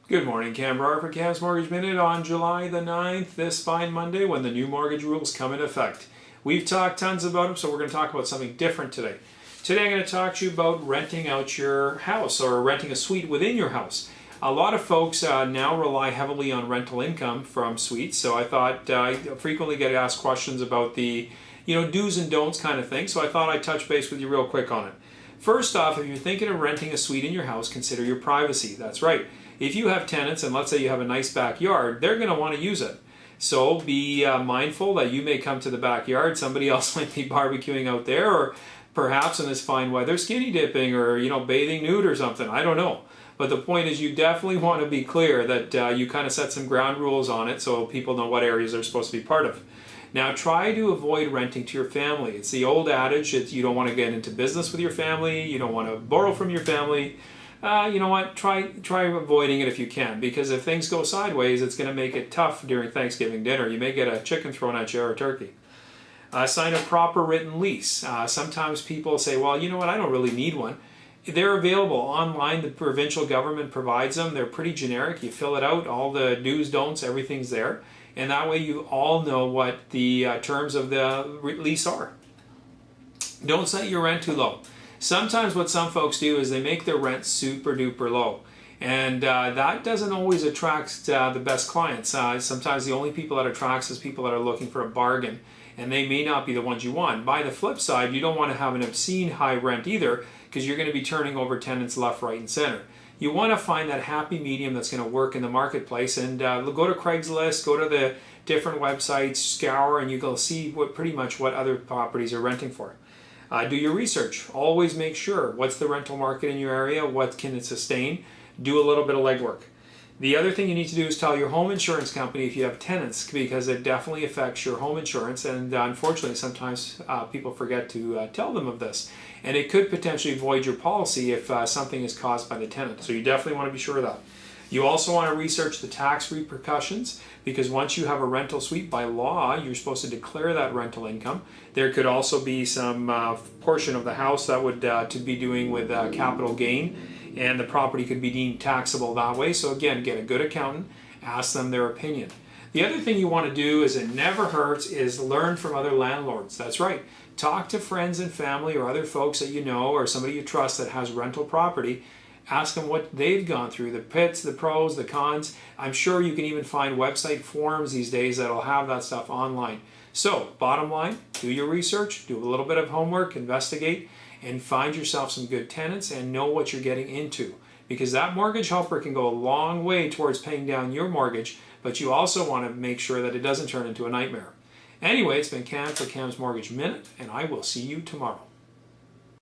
Good morning, Cam Brewer for Cam's Mortgage Minute on July the 9th, this fine Monday when the new mortgage rules come into effect. We've talked tons about them, so we're going to talk about something different today. Today I'm going to talk to you about renting out your house or renting a suite within your house. A lot of folks now rely heavily on rental income from suites, so I thought I frequently get asked questions about the do's and don'ts kind of thing, so I thought I'd touch base with you real quick on it. First off, if you're thinking of renting a suite in your house, consider your privacy. That's right. If you have tenants, and let's say you have a nice backyard, they're going to want to use it. So be mindful that you may come to the backyard, somebody else might be barbecuing out there, or perhaps in this fine weather skinny dipping or bathing nude or something. I don't know. But the point is you definitely want to be clear that you kind of set some ground rules on it so people know what areas they're supposed to be part of. Now try to avoid renting to your family. It's the old adage that you don't want to get into business with your family, you don't want to borrow from your family. You know what, try avoiding it if you can, because if things go sideways, it's going to make it tough during Thanksgiving dinner. You may get a chicken thrown at you or a turkey. Sign a proper written lease. Sometimes people say, well, you know what, I don't really need one. They're available online. The provincial government provides them. They're pretty generic. You fill it out, all the do's, don'ts, everything's there. And that way you all know what the terms of the lease are. Don't set your rent too low. Sometimes what some folks do is they make their rent super duper low, and that doesn't always attract the best clients. Sometimes the only people that attracts is people that are looking for a bargain, and they may not be the ones you want. By the flip side, you don't want to have an obscene high rent either, because you're going to be turning over tenants left, right, and center. You want to find that happy medium that's going to work in the marketplace, and go to Craigslist, go to the different websites, scour, and you'll see pretty much what other properties are renting for. Do your research. Always make sure what's the rental market in your area, what can it sustain. Do a little bit of legwork. The other thing you need to do is tell your home insurance company if you have tenants, because it definitely affects your home insurance, and unfortunately sometimes people forget to tell them of this, and it could potentially void your policy if something is caused by the tenant. So you definitely want to be sure of that. You also want to research the tax repercussions, because once you have a rental suite, by law, you're supposed to declare that rental income. There could also be some portion of the house that would to be doing with capital gain, and the property could be deemed taxable that way. So again, get a good accountant, ask them their opinion. The other thing you want to do, is it never hurts, is learn from other landlords. That's right. Talk to friends and family or other folks that you know or somebody you trust that has rental property. Ask them what they've gone through, the pits, the pros, the cons. I'm sure you can even find website forums these days that'll have that stuff online. So, bottom line, do your research, do a little bit of homework, investigate, and find yourself some good tenants and know what you're getting into. Because that mortgage helper can go a long way towards paying down your mortgage, but you also want to make sure that it doesn't turn into a nightmare. Anyway, it's been Cam for Cam's Mortgage Minute, and I will see you tomorrow.